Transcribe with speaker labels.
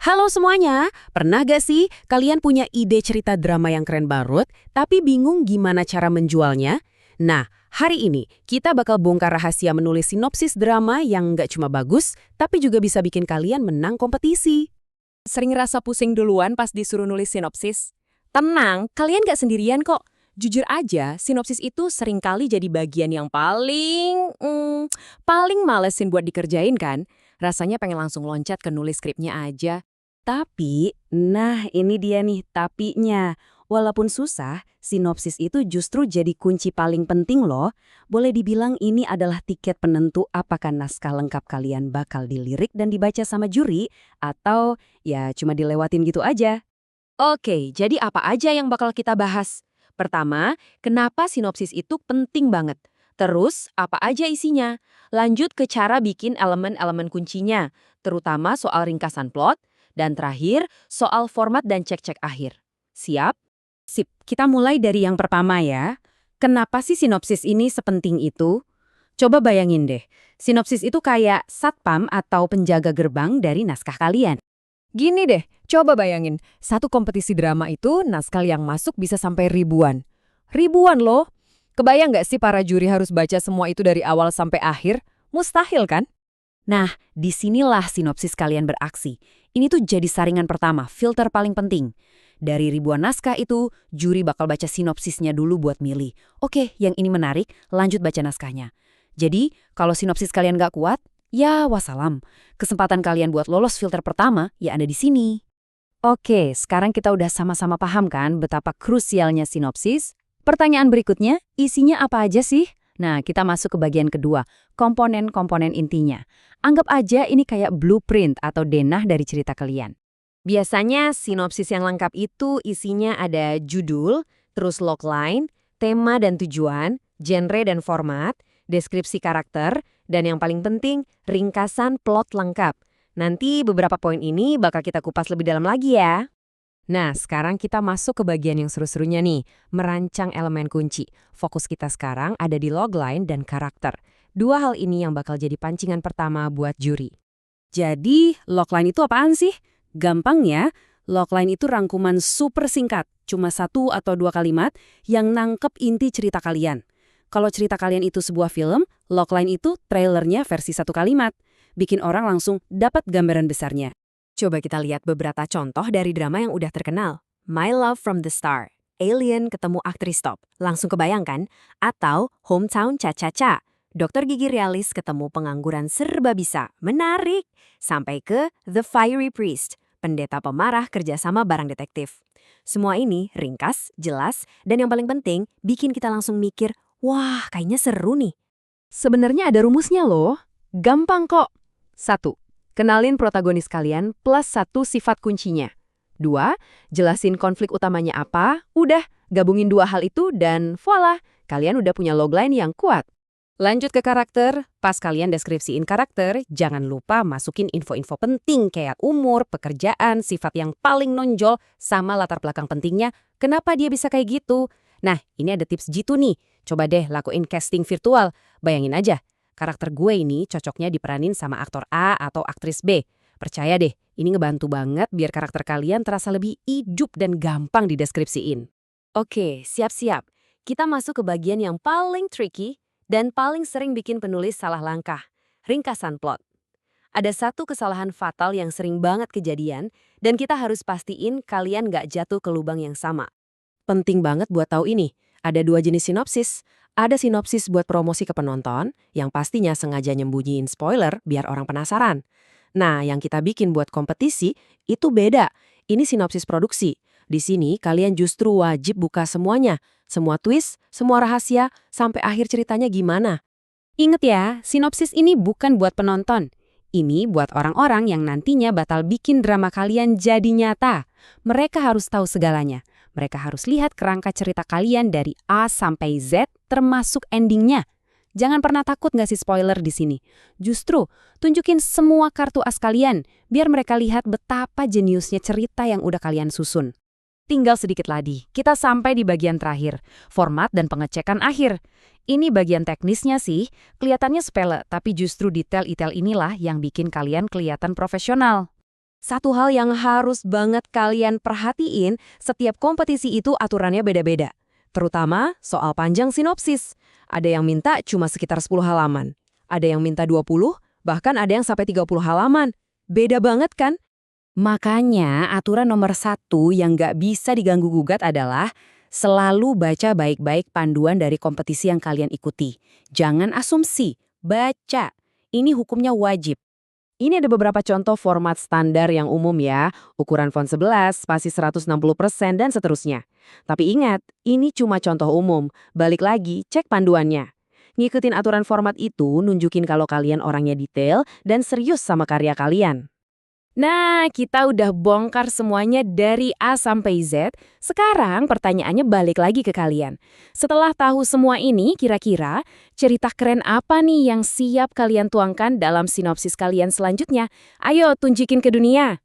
Speaker 1: Halo semuanya, pernah gak sih kalian punya ide cerita drama yang keren banget, tapi bingung gimana cara menjualnya? Nah, hari ini kita bakal bongkar rahasia menulis sinopsis drama yang nggak cuma bagus, tapi juga bisa bikin kalian menang kompetisi.
Speaker 2: Sering rasa pusing duluan pas disuruh nulis sinopsis? Tenang, kalian gak sendirian kok. Jujur aja, sinopsis itu seringkali jadi bagian yang paling malesin buat dikerjain kan? Rasanya pengen langsung loncat ke nulis skripnya aja.
Speaker 1: Tapi, nah ini dia nih tapinya. Walaupun susah, sinopsis itu justru jadi kunci paling penting loh. Boleh dibilang ini adalah tiket penentu apakah naskah lengkap kalian bakal dilirik dan dibaca sama juri, atau ya cuma dilewatin gitu aja.
Speaker 2: Oke, jadi apa aja yang bakal kita bahas? Pertama, kenapa sinopsis itu penting banget? Terus, apa aja isinya? Lanjut ke cara bikin elemen-elemen kuncinya, terutama soal ringkasan plot, dan terakhir, soal format dan cek-cek akhir. Siap?
Speaker 1: Sip, kita mulai dari yang pertama ya. Kenapa sih sinopsis ini sepenting itu? Coba bayangin deh, sinopsis itu kayak satpam atau penjaga gerbang dari naskah kalian.
Speaker 2: Gini deh, coba bayangin, satu kompetisi drama itu naskah yang masuk bisa sampai ribuan. Ribuan loh! Kebayang nggak sih para juri harus baca semua itu dari awal sampai akhir? Mustahil kan?
Speaker 1: Nah, disinilah sinopsis kalian beraksi. Ini tuh jadi saringan pertama, filter paling penting. Dari ribuan naskah itu, juri bakal baca sinopsisnya dulu buat milih. Oke, yang ini menarik, lanjut baca naskahnya. Jadi, kalau sinopsis kalian nggak kuat, ya wassalam. Kesempatan kalian buat lolos filter pertama, ya ada di sini. Oke, sekarang kita udah sama-sama paham kan betapa krusialnya sinopsis? Pertanyaan berikutnya, isinya apa aja sih? Nah, kita masuk ke bagian kedua, komponen-komponen intinya. Anggap aja ini kayak blueprint atau denah dari cerita kalian.
Speaker 2: Biasanya sinopsis yang lengkap itu isinya ada judul, terus logline, tema dan tujuan, genre dan format, deskripsi karakter, dan yang paling penting, ringkasan plot lengkap. Nanti beberapa poin ini bakal kita kupas lebih dalam lagi ya.
Speaker 1: Nah, sekarang kita masuk ke bagian yang seru-serunya nih, merancang elemen kunci. Fokus kita sekarang ada di logline dan karakter. Dua hal ini yang bakal jadi pancingan pertama buat juri. Jadi, logline itu apaan sih? Gampang ya, logline itu rangkuman super singkat, cuma 1 atau 2 kalimat yang nangkep inti cerita kalian. Kalau cerita kalian itu sebuah film, logline itu trailernya versi 1 kalimat. Bikin orang langsung dapat gambaran besarnya.
Speaker 2: Coba kita lihat beberapa contoh dari drama yang udah terkenal. My Love from the Star, Alien ketemu aktris top, langsung kebayangkan? Atau Hometown Cha-Cha-Cha, dokter gigi realis ketemu pengangguran serba bisa, menarik. Sampai ke The Fiery Priest, pendeta pemarah kerjasama barang detektif. Semua ini ringkas, jelas, dan yang paling penting, bikin kita langsung mikir, wah kayaknya seru nih.
Speaker 1: Sebenarnya ada rumusnya loh. Gampang kok. 1. Kenalin protagonis kalian plus 1 sifat kuncinya. 2. Jelasin konflik utamanya apa. Udah, gabungin 2 hal itu dan voila, kalian udah punya logline yang kuat. Lanjut ke karakter. Pas kalian deskripsiin karakter, jangan lupa masukin info-info penting kayak umur, pekerjaan, sifat yang paling nonjol, sama latar belakang pentingnya. Kenapa dia bisa kayak gitu? Nah, ini ada tips jitu nih. Coba deh lakuin casting virtual. Bayangin aja. Karakter gue ini cocoknya diperanin sama aktor A atau aktris B. Percaya deh, ini ngebantu banget biar karakter kalian terasa lebih hidup dan gampang dideskripsiin.
Speaker 2: Oke, siap-siap. Kita masuk ke bagian yang paling tricky dan paling sering bikin penulis salah langkah. Ringkasan plot. Ada satu kesalahan fatal yang sering banget kejadian dan kita harus pastiin kalian nggak jatuh ke lubang yang sama.
Speaker 1: Penting banget buat tahu ini. Ada 2 jenis sinopsis. Ada sinopsis buat promosi ke penonton, yang pastinya sengaja nyembunyiin spoiler biar orang penasaran. Nah, yang kita bikin buat kompetisi, itu beda. Ini sinopsis produksi. Di sini, kalian justru wajib buka semuanya. Semua twist, semua rahasia, sampai akhir ceritanya gimana. Ingat ya, sinopsis ini bukan buat penonton. Ini buat orang-orang yang nantinya bakal bikin drama kalian jadi nyata. Mereka harus tahu segalanya. Mereka harus lihat kerangka cerita kalian dari A sampai Z, termasuk endingnya. Jangan pernah takut ngasih spoiler di sini. Justru, tunjukin semua kartu as kalian, biar mereka lihat betapa jeniusnya cerita yang udah kalian susun. Tinggal sedikit lagi, kita sampai di bagian terakhir, format dan pengecekan akhir. Ini bagian teknisnya sih, kelihatannya sepele, tapi justru detail-detail inilah yang bikin kalian kelihatan profesional. Satu hal yang harus banget kalian perhatiin, setiap kompetisi itu aturannya beda-beda. Terutama soal panjang sinopsis. Ada yang minta cuma sekitar 10 halaman. Ada yang minta 20, bahkan ada yang sampai 30 halaman. Beda banget kan?
Speaker 2: Makanya aturan nomor 1 yang nggak bisa diganggu-gugat adalah selalu baca baik-baik panduan dari kompetisi yang kalian ikuti. Jangan asumsi, baca. Ini hukumnya wajib.
Speaker 1: Ini ada beberapa contoh format standar yang umum ya, ukuran font 11, spasi 160%, dan seterusnya. Tapi ingat, ini cuma contoh umum. Balik lagi, cek panduannya. Ngikutin aturan format itu nunjukin kalau kalian orangnya detail dan serius sama karya kalian.
Speaker 2: Nah, kita udah bongkar semuanya dari A sampai Z. Sekarang pertanyaannya balik lagi ke kalian. Setelah tahu semua ini, kira-kira cerita keren apa nih yang siap kalian tuangkan dalam sinopsis kalian selanjutnya? Ayo tunjukin ke dunia.